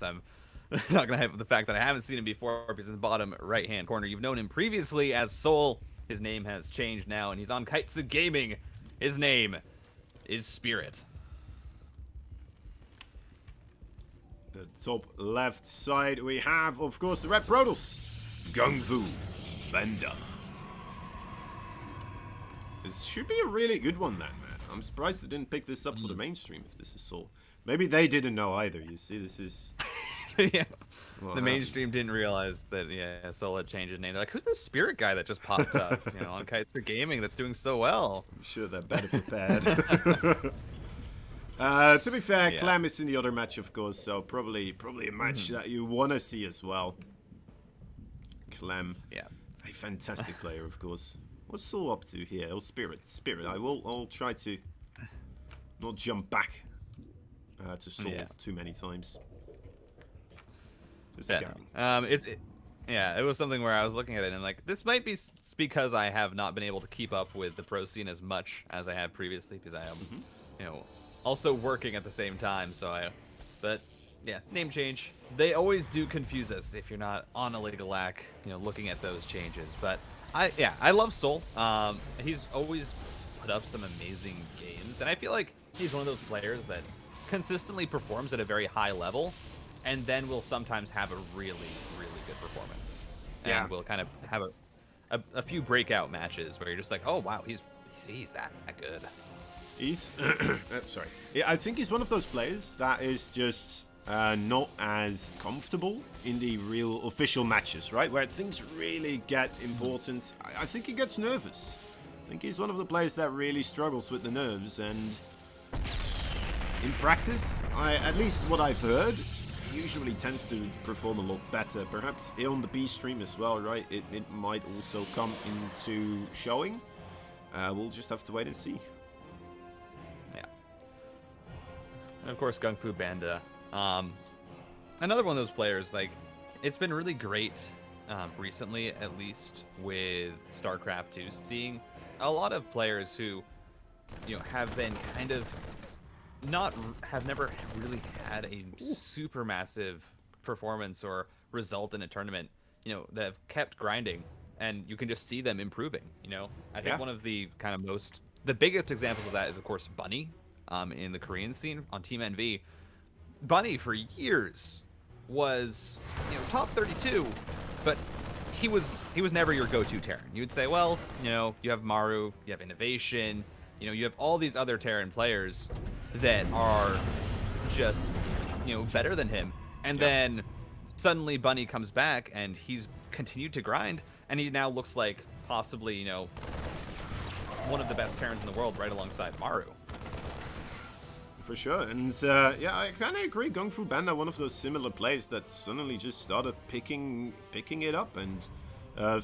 I'm not gonna have the fact that I haven't seen him before because in the bottom right-hand corner, you've known him previously as Soul. His name has changed now, and he's on Kaitsu Gaming. His name is Spirit. The top left side, we have, of course, the Red Protoss, GunGFuBanDa. This should be a really good one then, man. I'm surprised they didn't pick this up for the mainstream if this is Soul. Maybe they didn't know either. You see, this is... Yeah. The mainstream didn't realize that, yeah, Soul had changed his name. They're like, who's this Spirit guy that just popped up, you know, on Kaitsu Gaming that's doing so well? I'm sure they're better prepared. To be fair, Yeah. Clem is in the other match, of course, so probably a match that you want to see as well. Clem, Yeah. a fantastic player, of course. What's Soul up to here? Oh, Spirit. I'll try to not jump back to Soul too many times. Just scanning. Yeah, it was something where I was looking at it and like, this might be because I have not been able to keep up with the pro scene as much as I have previously because I am, you know, also working at the same time. So but yeah, name change. They always do confuse us if you're not on a League of Lack, you know, looking at those changes. But I love Soul. He's always put up some amazing games, and I feel like he's one of those players that consistently performs at a very high level, and then will sometimes have a really, really good performance. And we'll kind of have a few breakout matches where you're just like, oh wow, he's that good. He's sorry. Yeah, I think he's one of those players that is just not as comfortable in the real official matches, right? Where things really get important. I think he gets nervous. I think he's one of the players that really struggles with the nerves, and in practice, at least what I've heard, usually tends to perform a lot better. Perhaps on the B stream as well, right? It might also come into showing. We'll just have to wait and see. Yeah. And of course, GunGFuBanDa. Another one of those players, like, it's been really great recently, at least with StarCraft 2, seeing a lot of players who, you know, have been kind of have never really had a super massive performance or result in a tournament, you know, that have kept grinding, and you can just see them improving, you know? I think one of the kind of the biggest examples of that is, of course, Bunny in the Korean scene on Team NV. Bunny, for years, was, you know, top 32, but he was never your go-to Terran. You would say, well, you know, you have Maru, you have Innovation, you know, you have all these other Terran players that are just, you know, better than him. And then suddenly Bunny comes back and he's continued to grind, and he now looks like possibly, you know, one of the best Terrans in the world right alongside Maru. For sure, and yeah, I kind of agree. GunGFuBanDa, one of those similar plays that suddenly just started picking it up and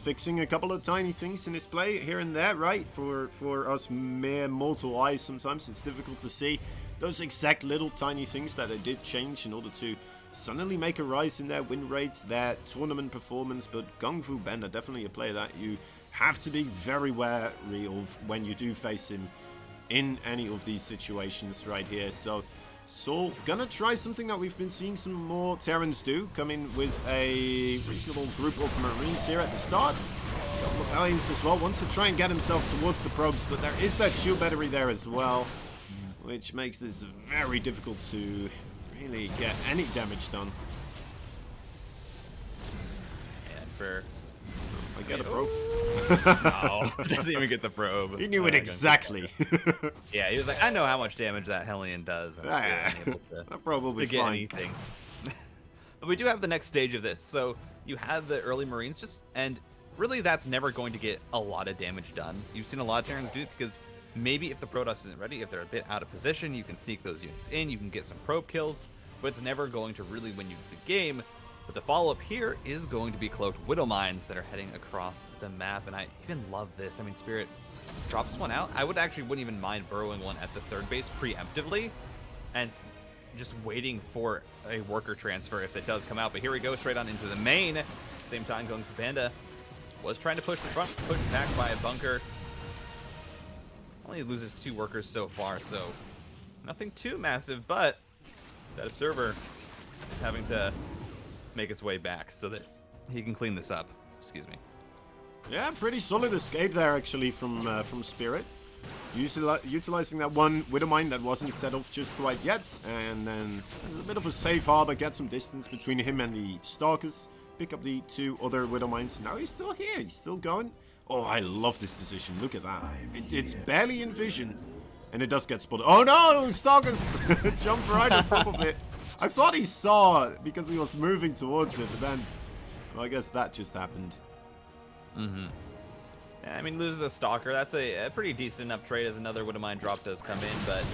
fixing a couple of tiny things in his play here and there, right? For us mere mortal eyes, sometimes it's difficult to see those exact little tiny things that they did change in order to suddenly make a rise in their win rates, their tournament performance. But GunGFuBanDa, definitely a player that you have to be very wary of when you do face him in any of these situations right here. So Soul gonna try something that we've been seeing some more Terrans do, come in with a reasonable group of Marines here at the start. A couple of Aliens as well, wants to try and get himself towards the probes, but there is that shield battery there as well, which makes this very difficult to really get any damage done. And for I get a probe. no, doesn't even get the probe. He knew it exactly. Yeah, he was like, I know how much damage that Hellion does. I'm able that probe will be to get fine. anything. But we do have the next stage of this. So you have the early Marines, and really that's never going to get a lot of damage done. You've seen a lot of Terrans do it because maybe if the Protoss isn't ready, if they're a bit out of position, you can sneak those units in, you can get some probe kills, but it's never going to really win you the game. But the follow-up here is going to be cloaked Widow Mines that are heading across the map, and I even love this. I mean, Spirit drops one out. I wouldn't even mind burrowing one at the third base preemptively and just waiting for a worker transfer if it does come out. But here we go, straight on into the main. Same time, GunGFuBanDa was trying to push the front, pushed back by a bunker. Only loses 2 workers so far, so nothing too massive, but that observer is having to make its way back so that he can clean this up. Excuse me. Yeah, pretty solid escape there actually from Spirit. Utilizing that one Widowmine that wasn't set off just quite yet, and then there's a bit of a safe harbor, get some distance between him and the Stalkers, pick up the 2 other Widowmines. Now he's still here, he's still going. Oh, I love this position, look at that. It's barely in vision, and it does get spotted. Oh no, Stalkers jumped right on top of it. I thought he saw it because he was moving towards it, but then, well, I guess that just happened. Mm-hmm. I mean, loses a Stalker. That's a pretty decent enough trade as another Widowmine drop does come in, but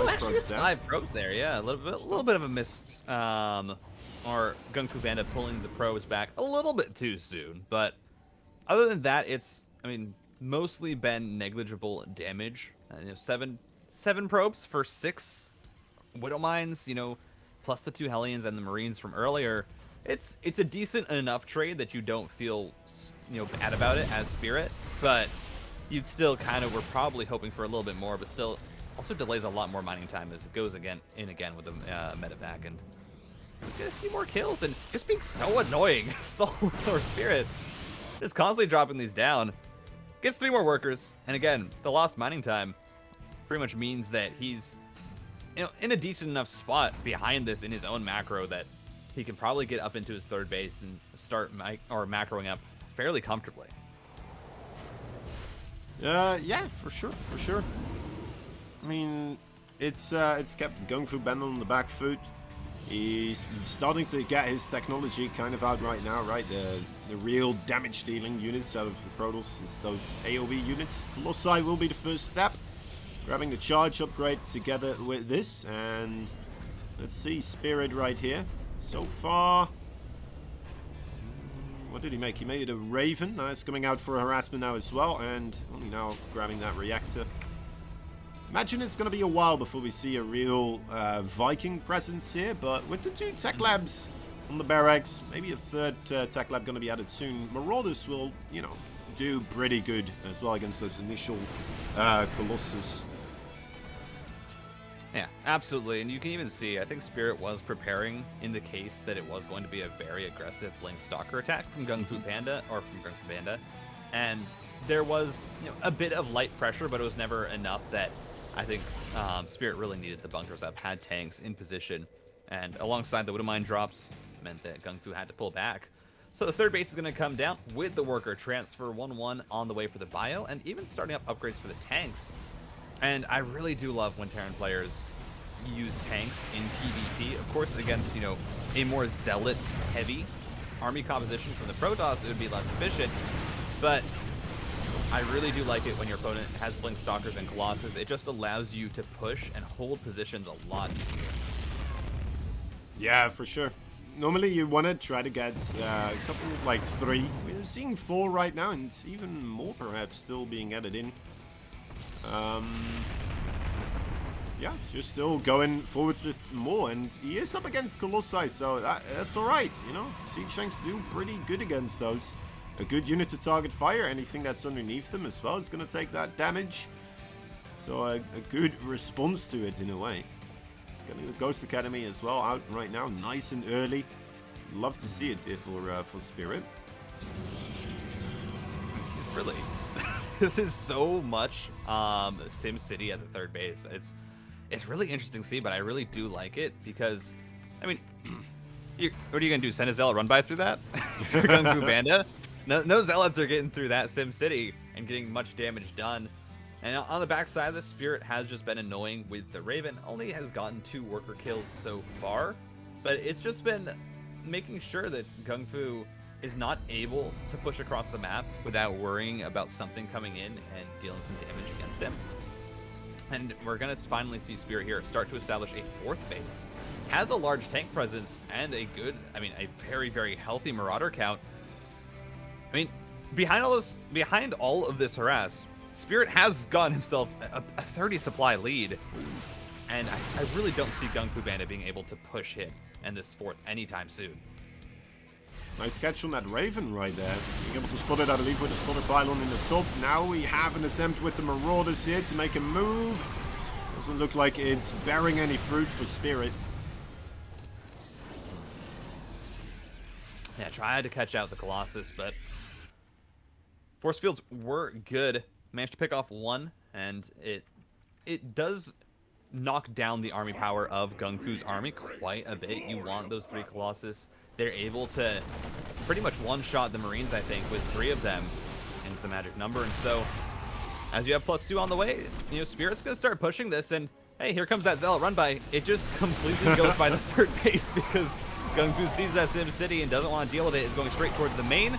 actually it's 5 probes there. Yeah, a little bit of a miss. Or GunGFuBanDa pulling the probes back a little bit too soon. But other than that, it's mostly been negligible damage. 7 probes for 6 Widowmines. Plus the 2 Hellions and the Marines from earlier. It's a decent enough trade that you don't feel bad about it as Spirit, but you'd still were probably hoping for a little bit more, but still also delays a lot more mining time as it goes again with the medevac, and let's get a few more kills, and just being so annoying. Soul or Spirit just constantly dropping these down, gets 3 more workers, and again the lost mining time pretty much means that he's in a decent enough spot behind this in his own macro that he can probably get up into his 3rd base and start macroing up fairly comfortably. Yeah, for sure. I mean, it's kept GunGFuBanDa on the back foot. He's starting to get his technology kind of out right now, right? The real damage dealing units out of the Protoss is those AoE units. Colossi will be the first step. Grabbing the charge upgrade together with this, and let's see, Spirit right here. So far, what did he make? He made it a Raven. It's coming out for a harassment now as well, and only now grabbing that reactor. Imagine it's going to be a while before we see a real Viking presence here, but with the 2 tech labs on the barracks, maybe a 3rd tech lab going to be added soon. Marauders will, do pretty good as well against those initial Colossus. Yeah, absolutely, and you can even see, I think Spirit was preparing in the case that it was going to be a very aggressive Blink Stalker attack from GunGFuBanDa, and there was a bit of light pressure, but it was never enough that I think Spirit really needed the bunkers up, had tanks in position, and alongside the Widowmine drops meant that GunGFu had to pull back. So the 3rd base is going to come down with the worker transfer 1-1 on the way for the bio, and even starting up upgrades for the tanks. And I really do love when Terran players use tanks in TVP. Of course, against, a more zealot-heavy army composition from the Protoss, it would be less efficient. But I really do like it when your opponent has Blink Stalkers and Colossus. It just allows you to push and hold positions a lot easier. Yeah, for sure. Normally you want to try to get a couple, like 3. We're seeing 4 right now, and even more perhaps still being added in. Yeah, just still going forward with more, and he is up against Colossi, so that's alright, Siege tanks do pretty good against those. A good unit to target fire, anything that's underneath them as well is going to take that damage. So a good response to it in a way. Getting the Ghost Academy as well out right now, nice and early. Love to see it here for Spirit. Really? This is so much Sim City at the 3rd base. It's really interesting to see, but I really do like it because, I mean, what are you gonna do? Send a zealot run by through that? GunGFuBanDa? No zealots are getting through that Sim City and getting much damage done. And on the backside, the Spirit has just been annoying with the Raven. Only has gotten 2 worker kills so far, but it's just been making sure that GunGFu is not able to push across the map without worrying about something coming in and dealing some damage against him. And we're going to finally see Spirit here start to establish a 4th base. Has a large tank presence and a very, very healthy Marauder count. I mean, behind all of this harass, Spirit has gotten himself a 30 supply lead. And I really don't see GunGFuBanDa being able to push him and this 4th anytime soon. Nice catch on that Raven right there. Being able to spot it, I believe, with a spotter pylon in the top. Now we have an attempt with the Marauders here to make a move. Doesn't look like it's bearing any fruit for Spirit. Yeah, tried to catch out the Colossus, but force fields were good. Managed to pick off one, and it does knock down the army power of GunGFu's army quite a bit. You want those 3 Colossus. They're able to pretty much one-shot the Marines, I think, with 3 of them into the magic number. And so, as you have +2 on the way, you know, Spirit's going to start pushing this, and hey, here comes that Zealot run by. It just completely goes by the 3rd base because GunGFu sees that Sim City and doesn't want to deal with it. Is going straight towards the main,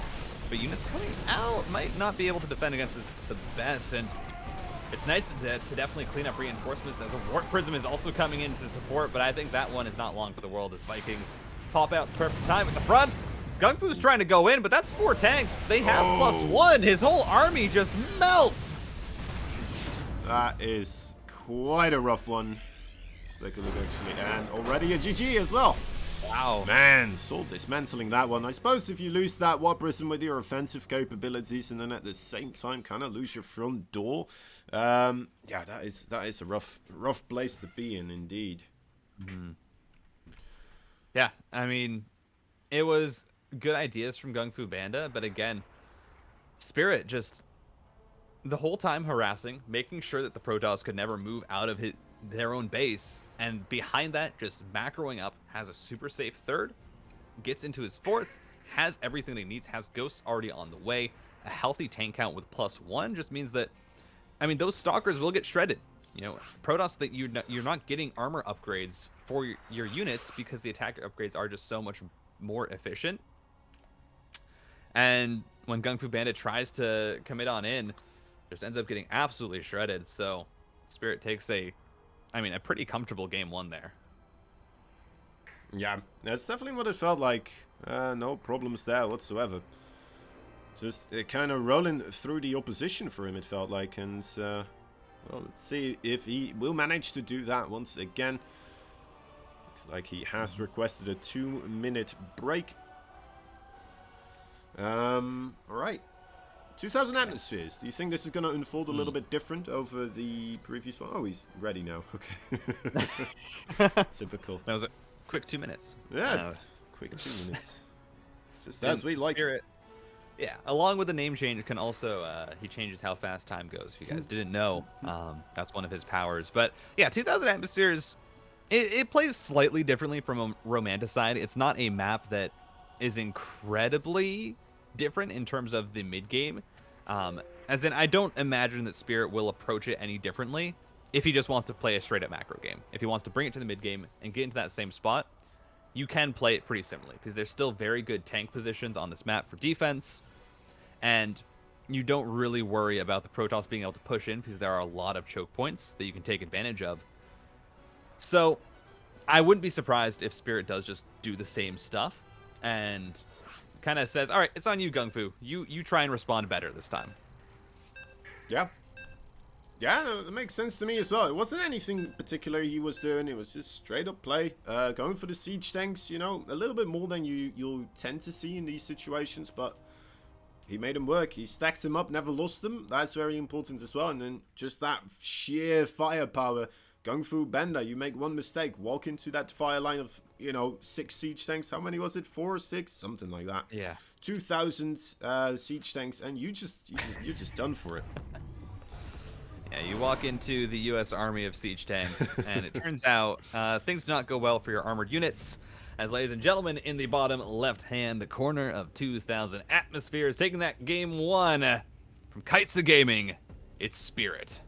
but units coming out might not be able to defend against this the best, and it's nice to definitely clean up reinforcements. The Warp Prism is also coming in to support, but I think that one is not long for the world as Vikings pop out perfect time at the front. GunGFu's trying to go in, but that's 4 tanks. They have +1. His whole army just melts. That is quite a rough one. Let's take a look, actually. And already a GG as well. Wow. Man, Soul dismantling that one. I suppose if you lose that Warp Prism with your offensive capabilities and then at the same time kind of lose your front door, yeah, that is a rough place to be in, indeed. Yeah, I mean, it was good ideas from GunGFuBanDa, but again, Spirit just the whole time harassing, making sure that the Protoss could never move out of their own base, and behind that, just macroing up, has a super safe 3rd, gets into his 4th, has everything he needs, has Ghosts already on the way, a healthy tank count with +1 just means that, I mean, those Stalkers will get shredded. You know, Protoss, that you're not getting armor upgrades for your units because the attack upgrades are just so much more efficient. And when GunGFuBanDa tries to commit on in, just ends up getting absolutely shredded. So Spirit takes a pretty comfortable game 1 there. Yeah, that's definitely what it felt like. No problems there whatsoever. Just kind of rolling through the opposition for him, it felt like. And, well, let's see if he will manage to do that once again. Looks like he has requested a 2-minute break. Alright. 2,000 atmospheres. Do you think this is going to unfold a little bit different over the previous one? Oh, he's ready now. Okay. Typical. That was a quick 2 minutes. Yeah, quick 2 minutes. Just as we like. Spirit, yeah, along with the name change, can also, he changes how fast time goes. If you guys didn't know, that's one of his powers. But yeah, 2,000 atmospheres, it plays slightly differently from a Romanticide. It's not a map that is incredibly different in terms of the mid game, as in I don't imagine that Spirit will approach it any differently if he just wants to play a straight up macro game. If he wants to bring it to the mid game and get into that same spot, you can play it pretty similarly because there's still very good tank positions on this map for defense, and you don't really worry about the Protoss being able to push in because there are a lot of choke points that you can take advantage of. So I wouldn't be surprised if Spirit does just do the same stuff and kind of says, all right, it's on you, GunGFu. You try and respond better this time. Yeah. Yeah, no, that makes sense to me as well. It wasn't anything particular he was doing. It was just straight up play. Going for the siege tanks, you know, a little bit more than you'll tend to see in these situations, but he made them work. He stacked them up, never lost them. That's very important as well. And then just that sheer firepower. GunGFuBanDa, you make one mistake, walk into that fire line of, you know, 6 siege tanks. How many was it? 4 or 6? Something like that. Yeah. 2,000 siege tanks, and you're just done for it. Yeah, you walk into the U.S. Army of siege tanks, and it turns out things do not go well for your armored units. As, ladies and gentlemen, in the bottom left-hand corner of 2,000 atmospheres, taking that game 1 from Kites of Gaming, it's Spirit.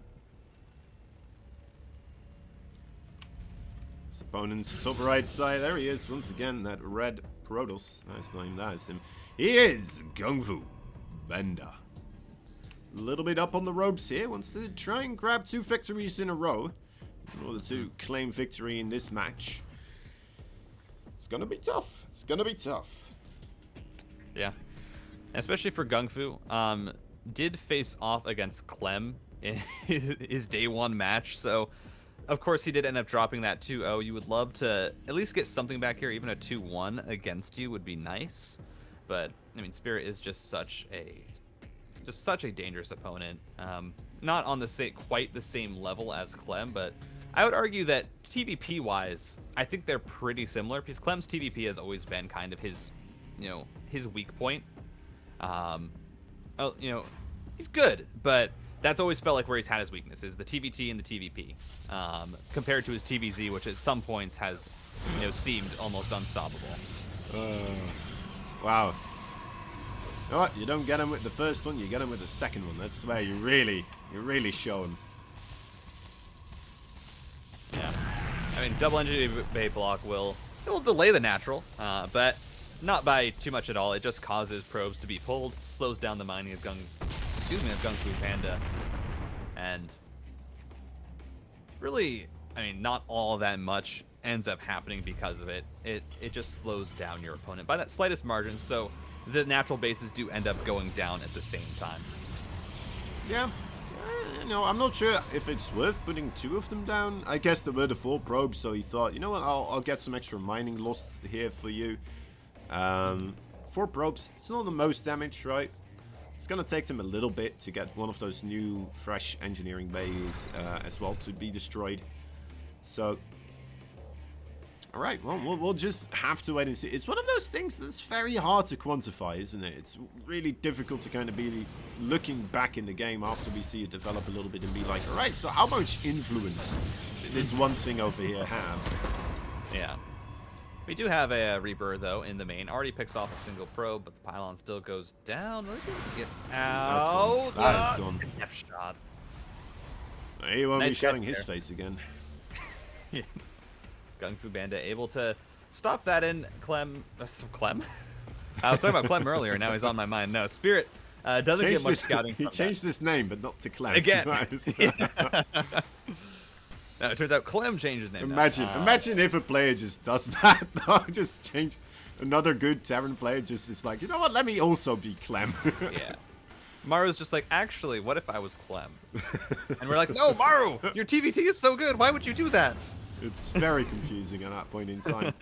His opponent's top right side, there he is once again, that red Protoss. Nice name, that is him. He is GunGFuBanDa. A little bit up on the ropes here, wants to try and grab 2 victories in a row in order to claim victory in this match. It's gonna be tough. It's gonna be tough. Yeah, especially for GunGFu. Did face off against Clem in his day 1 match, so of course he did end up dropping that 2-0. You would love to at least get something back here. Even a 2-1 against you would be nice, but I mean, Spirit is just such a dangerous opponent. Not on the quite the same level as Clem, but I would argue that TVP wise, I think they're pretty similar because Clem's TVP has always been kind of his you know, his weak point. You know, he's good, but that's always felt like where he's had his weaknesses, the TVT and the TVP, compared to his TVZ, which at some points has, you know, seemed almost unstoppable. Wow. You know what? You don't get him with the first one, you get him with the second one. That's where you really show him. Yeah. I mean, double engineered bait block will delay the natural, but not by too much at all. It just causes probes to be pulled, slows down the mining of GunGFuBanDa, and really, I mean, not all that much ends up happening because of it. It just slows down your opponent by that slightest margin, so the natural bases do end up going down at the same time. Yeah. You know, I'm not sure if it's worth putting 2 of them down. I guess there were the 4 probes, so he thought, you know what, I'll get some extra mining lost here for you. 4 probes, it's not the most damage, right? It's gonna take them a little bit to get one of those new, fresh engineering bays as well to be destroyed. So, alright, well, we'll just have to wait and see. It's one of those things that's very hard to quantify, isn't it? It's really difficult to kind of be looking back in the game after we see it develop a little bit and be like, alright, so how much influence did this one thing over here have? Yeah. We do have a Reaper, though, in the main. Already picks off a single probe, but the pylon still goes down. Get out. That is gone. Shot. He won't be Nice showing get his there. face again. Yeah. GunGFuBanDa able to stop that in Clem. Clem? I was talking about Clem earlier, now he's on my mind. No, Spirit doesn't get much scouting from He changed his name, but not to Clem. Again. No, it turns out Clem changed his name. Imagine if a player just does that. Just change. Another good Terran player just is like, you know what? Let me also be Clem. Yeah. Maru's just like, actually, what if I was Clem? And we're like, no, Maru, your TVT is so good. Why would you do that? It's very confusing at that point in time.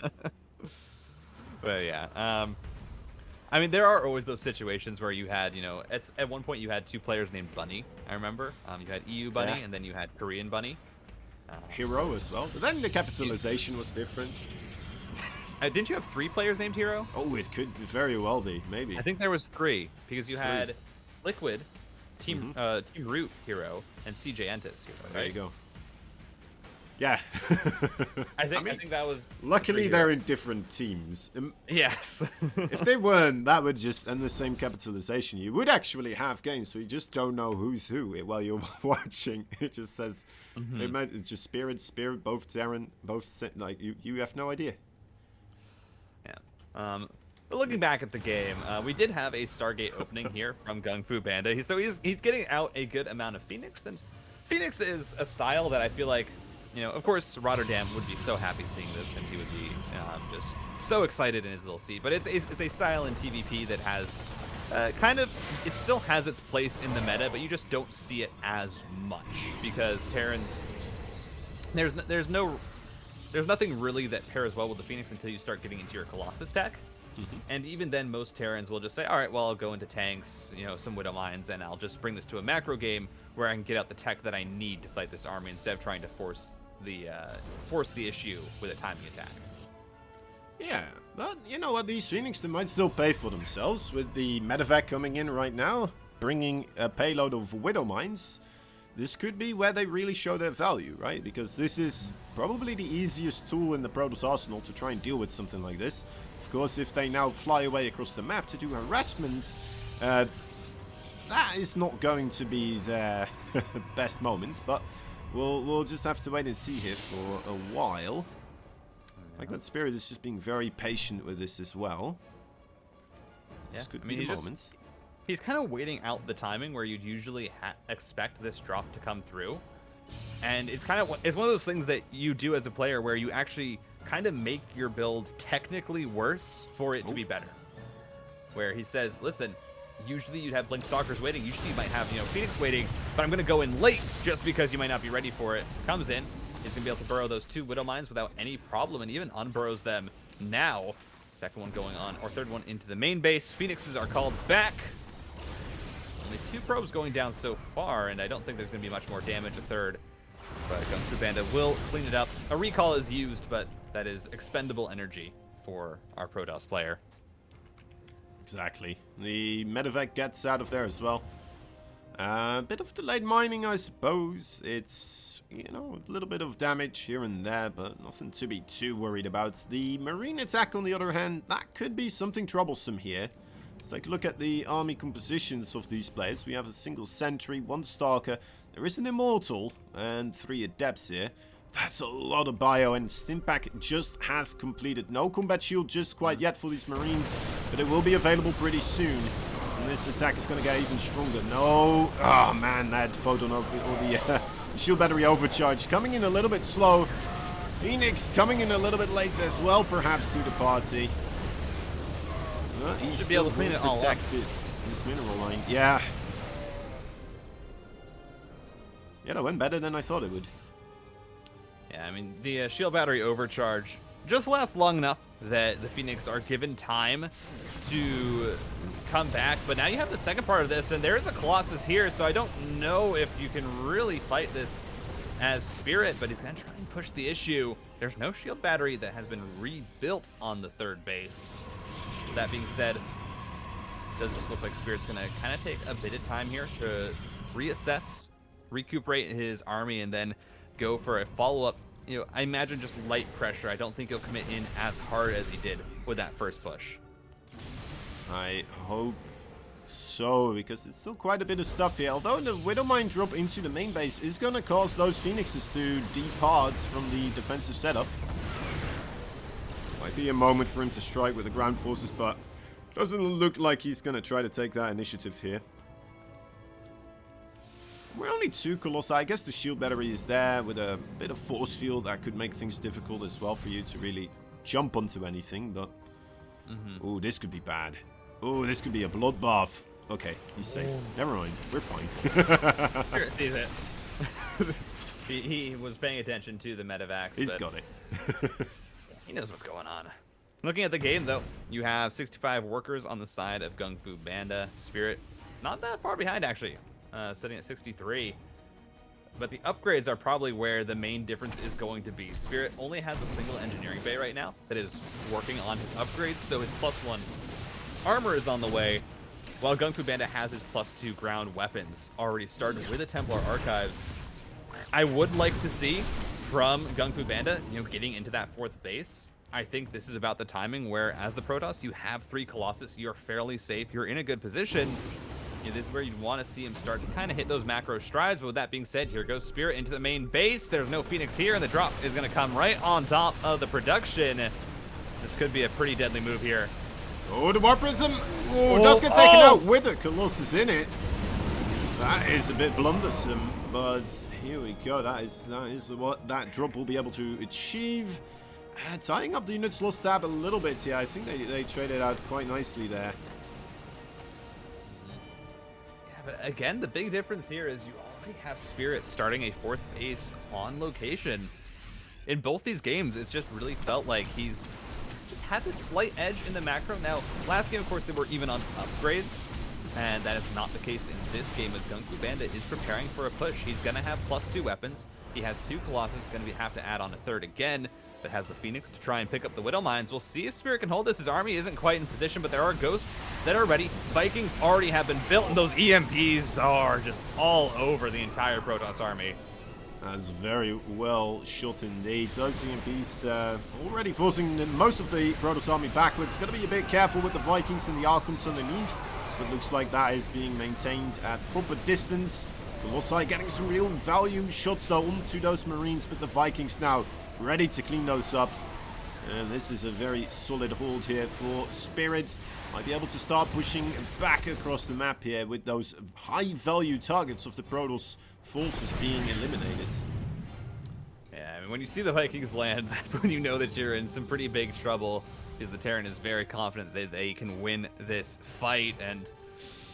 But yeah, I mean, there are always those situations where you had, you know, at one point you had 2 players named Bunny. I remember. You had EU Bunny, Yeah. and then you had Korean Bunny. Hero as well. But then the capitalization was different. Didn't you have 3 players named Hero? Oh, it could very well be. Maybe. I think there was 3 because you had Liquid, Team Root Hero, and CJ Entis Hero. Right? There you go. Yeah. I think that was. Luckily, they're in different teams. Yes. If they weren't, that would just end the same capitalization. You would actually have games, so you just don't know who's who while you're watching. It just says, it's just Spirit, both Terran, both, like, you have no idea. Yeah. But looking back at the game, we did have a Stargate opening here from GunGFuBanDa. So he's getting out a good amount of Phoenix, and Phoenix is a style that I feel like, you know, of course, Rotterdam would be so happy seeing this, and he would be just so excited in his little seat. But it's a style in TVP that has it still has its place in the meta, but you just don't see it as much because Terrans, there's nothing really that pairs well with the Phoenix until you start getting into your Colossus tech. And even then, most Terrans will just say, all right, well, I'll go into tanks, you know, some Widow Mines, and I'll just bring this to a macro game where I can get out the tech that I need to fight this army instead of trying to force the issue with a timing attack. Yeah, but you know what? These Phoenix, they might still pay for themselves with the medevac coming in right now, bringing a payload of Widow Mines. This could be where they really show their value, right? Because this is probably the easiest tool in the Protoss arsenal to try and deal with something like this. Of course, if they now fly away across the map to do harassment, that is not going to be their best moment, but we'll just have to wait and see here for a while. Like that Spirit is just being very patient with this as well. Yeah, This could be the moment. He's kind of waiting out the timing where you'd usually expect this drop to come through. And it's one of those things that you do as a player where you actually kind of make your builds technically worse for it to be better. Where he says, listen, usually you'd have Blink Stalkers waiting. Usually you might have, you know, Phoenix waiting, but I'm going to go in late just because you might not be ready for it. Comes in, is going to be able to burrow those 2 Widow Mines without any problem and even unburrows them now. Second one going on, or third one into the main base. Phoenixes are called back. Only 2 probes going down so far, and I don't think there's going to be much more damage a third. But GunGFuBanDa will clean it up. A recall is used, but that is expendable energy for our Protoss player. Exactly. The medevac gets out of there as well. A bit of delayed mining, I suppose. It's, you know, a little bit of damage here and there, but nothing to be too worried about. The marine attack, on the other hand, that could be something troublesome here. Let's take a look at the army compositions of these players. We have a single sentry, 1 stalker. There is an immortal and 3 adepts here. That's a lot of bio, and Stimpack just has completed. No combat shield just quite yet for these marines, but it will be available pretty soon. And this attack is going to get even stronger. No. Oh, man, that photon over, or the shield battery overcharge coming in a little bit slow. Phoenix coming in a little bit late as well, perhaps, to the party. He's should be able to clean it all up. This mineral line. Yeah. Yeah, that went better than I thought it would. Yeah, I mean, the shield battery overcharge just lasts long enough that the Phoenix are given time to come back. But now you have the second part of this, and there is a Colossus here, so I don't know if you can really fight this as Spirit, but he's going to try and push the issue. There's no shield battery that has been rebuilt on the third base. That being said, it does just look like Spirit's going to kind of take a bit of time here to reassess, recuperate his army, and then go for a follow-up. You know, I imagine just light pressure. I don't think he'll commit in as hard as he did with that first push. I hope so, because it's still quite a bit of stuff here. Although the Widowmine drop into the main base is going to cause those Phoenixes to depart from the defensive setup. Might be a moment for him to strike with the ground forces, but doesn't look like he's going to try to take that initiative here. We're only 2 Colossi. I guess the shield battery is there with a bit of force field. That could make things difficult as well for you to really jump onto anything, but... Ooh, this could be bad. Ooh, this could be a bloodbath. Okay, he's safe. Never mind. We're fine. Sure, sees it. he was paying attention to the medevacs. He's got it. He knows what's going on. Looking at the game, though, you have 65 workers on the side of GunGFuBanDa. Spirit, not that far behind, actually. Sitting at 63. But the upgrades are probably where the main difference is going to be. Spirit only has a single engineering bay right now that is working on his upgrades, so his +1 armor is on the way, while GunGFuBanDa has his +2 ground weapons already started with the Templar Archives. I would like to see from GunGFuBanDa, you know, getting into that 4th base. I think this is about the timing where, as the Protoss, you have 3 Colossus, you're fairly safe, you're in a good position. This is where you'd want to see him start to kind of hit those macro strides. But with that being said, here goes Spirit into the main base. There's no Phoenix here, and the drop is going to come right on top of the production. This could be a pretty deadly move here. Oh, the War Prism! Oh, does get taken out with a Colossus in it. That is a bit blundersome, but here we go. That is what that drop will be able to achieve. Tying up the units lost tab a little bit. Yeah, I think they traded out quite nicely there. But again, the big difference here is you already have Spirit starting a 4th base on location. In both these games, it's just really felt like he's just had this slight edge in the macro. Now, last game, of course, they were even on upgrades, and that is not the case in this game as GunGFuBanDa is preparing for a push. He's going to have +2 weapons. He has 2 Colossus, going to have to add on a 3rd again, but has the Phoenix to try and pick up the Widow Mines. We'll see if Spirit can hold this. His army isn't quite in position, but there are Ghosts that are ready. Vikings already have been built, and those EMPs are just all over the entire Protoss army. That's very well shot indeed. Those EMPs already forcing most of the Protoss army backwards. Got to be a bit careful with the Vikings and the Archons underneath, but looks like that is being maintained at proper distance. Colossi getting some real value shots though onto those Marines, but the Vikings now ready to clean those up. And this is a very solid hold here for Spirit. Might be able to start pushing back across the map here with those high value targets of the Protoss forces being eliminated. Yeah, I mean, when you see the Vikings land, that's when you know that you're in some pretty big trouble, because the Terran is very confident that they can win this fight. And,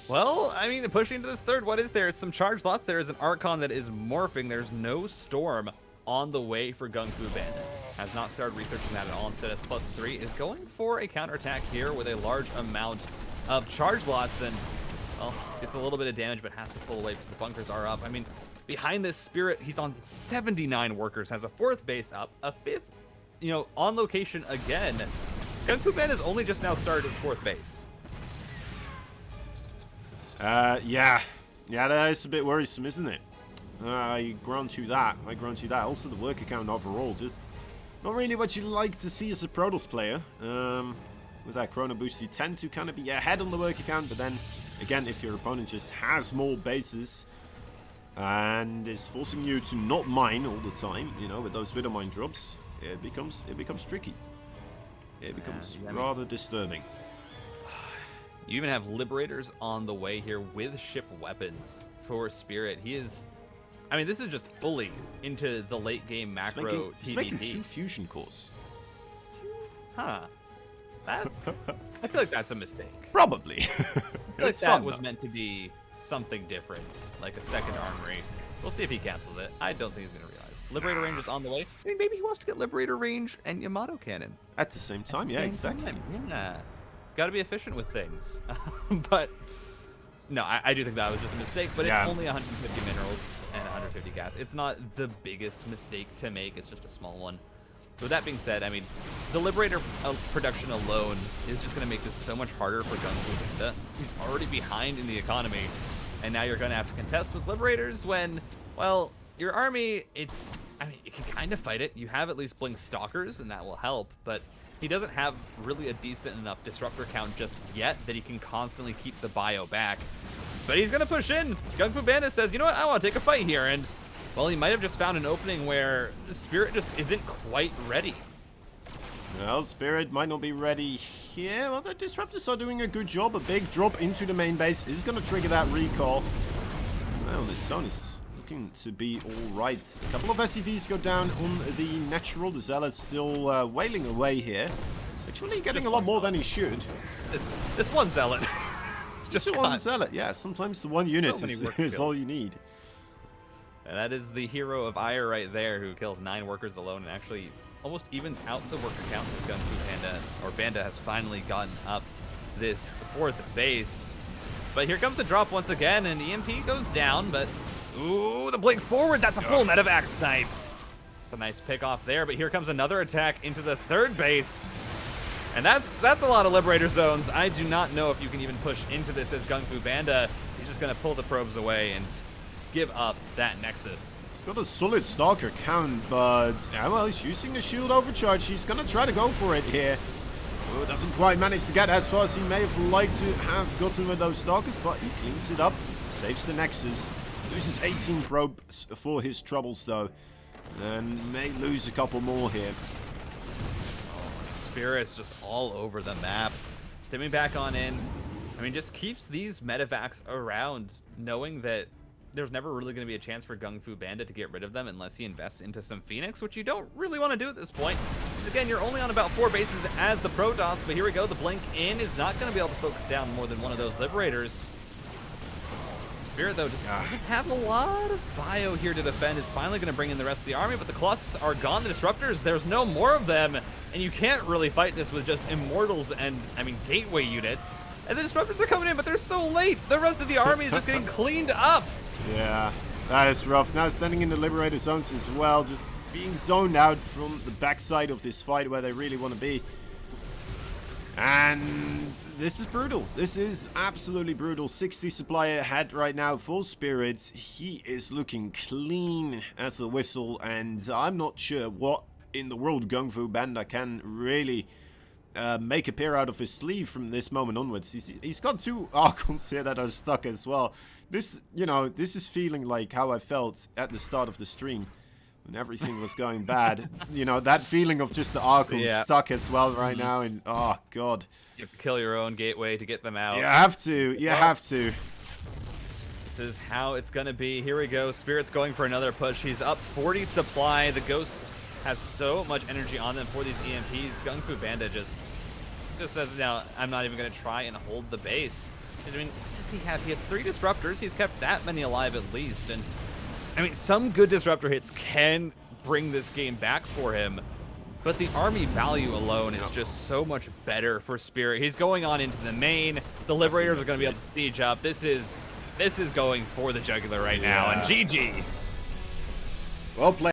well, I mean, pushing into this 3rd, what is there? It's some charge lots. There is an Archon that is morphing. There's no Storm on the way for GunGFuBanDa. Has not started researching that at all. Instead, as +3 is going for a counterattack here with a large amount of charge lots, and, well, gets a little bit of damage, but has to pull away because the bunkers are up. I mean, behind this Spirit, he's on 79 workers, has a 4th base up, a 5th, you know, on location again. GunGFuBanDa has only just now started his 4th base. Yeah, that is a bit worrisome, isn't it? I grant you that. Also, the work account overall, just not really what you like to see as a Protoss player. With that Chrono Boost, you tend to kind of be ahead on the work account, but then, again, if your opponent just has more bases and is forcing you to not mine all the time, you know, with those Widow Mine drops, it becomes tricky. It becomes rather disturbing. You even have Liberators on the way here with ship weapons for Spirit. He is... I mean, this is just fully into the late game macro He's making 2 fusion cores. Huh. I feel like that's a mistake. Probably. I feel like that was meant to be something different, like a second armory. We'll see if he cancels it. I don't think he's going to realize. Liberator range is on the way. I mean, maybe he wants to get Liberator range and Yamato cannon. At the same time, yeah, exactly. Yeah. Got to be efficient with things. But, no, I do think that was just a mistake, but it's only 150 minerals and 150 gas. It's not the biggest mistake to make. It's just a small one. With that being said, I mean, the Liberator production alone is just going to make this so much harder for GunGFuBanDa. He's already behind in the economy, and now you're going to have to contest with Liberators when, well, your army, I mean, it can kind of fight it. You have at least Blink Stalkers, and that will help, but he doesn't have really a decent enough Disruptor count just yet that he can constantly keep the bio back. But he's going to push in. GunGFuBanDa says, you know what, I want to take a fight here, and... well, he might have just found an opening where the Spirit just isn't quite ready. Well, Spirit might not be ready here. Well, the Disruptors are doing a good job. A big drop into the main base is going to trigger that recall. Well, the zone is looking to be alright. A couple of SCVs go down on the natural. The Zealot's still wailing away here. He's actually getting a lot more than he should. This one Zealot. Just one Zealot, yeah. Sometimes the one unit is all you need. And that is the hero of Ire right there, who kills 9 workers alone and actually almost evens out the worker count with GunGFuBanDa, or Banda has finally gotten up this 4th base. But here comes the drop once again, and EMP goes down, but ooh, the blink forward, that's a full medevac snipe. It's a nice pick off there, but here comes another attack into the 3rd base. And that's a lot of Liberator zones. I do not know if you can even push into this as GunGFuBanDa. He's just going to pull the probes away and give up that Nexus. He's got a solid Stalker count, but yeah, well, he's using the shield overcharge. He's gonna try to go for it here. Oh, doesn't quite manage to get as far as he may have liked to have gotten with those Stalkers, but he cleans it up, saves the Nexus, loses 18 probes for his troubles though, and may lose a couple more here. Spirit's just all over the map, stimming back on in. I mean, just keeps these medevacs around, knowing that there's never really going to be a chance for GunGFuBanDa to get rid of them unless he invests into some Phoenix, which you don't really want to do at this point. Because again, you're only on about 4 bases as the Protoss, but here we go. The Blink in is not going to be able to focus down more than one of those Liberators. Spirit, though, just doesn't have a lot of bio here to defend. It's finally going to bring in the rest of the army, but the Colossus are gone. The Disruptors, there's no more of them, and you can't really fight this with just Immortals and, I mean, Gateway units. And the Disruptors are coming in, but they're so late. The rest of the army is just getting cleaned up. Yeah, that is rough. Now standing in the Liberator zones as well, just being zoned out from the backside of this fight where they really want to be. And this is brutal. This is absolutely brutal. 60 supply ahead right now for Spirits. He is looking clean as a whistle, and I'm not sure what in the world GunGFuBanDa can really make appear out of his sleeve from this moment onwards. He's got 2 Archons here that are stuck as well. This, you know, this is feeling like how I felt at the start of the stream when everything was going bad. You know, that feeling of just the Archons stuck as well right now, and oh god. You have to kill your own Gateway to get them out. You have to. You have to. This is how it's going to be. Here we go. Spirit's going for another push. He's up 40 supply. The Ghosts have so much energy on them for these EMPs. GunGFuBanDa just says, now, I'm not even going to try and hold the base. I mean, what does he have? He has 3 Disruptors. He's kept that many alive at least. And, I mean, some good Disruptor hits can bring this game back for him. But the army value alone is just so much better for Spirit. He's going on into the main. The Liberators are going to be able to siege up. This is going for the jugular right now. And GG. Well played.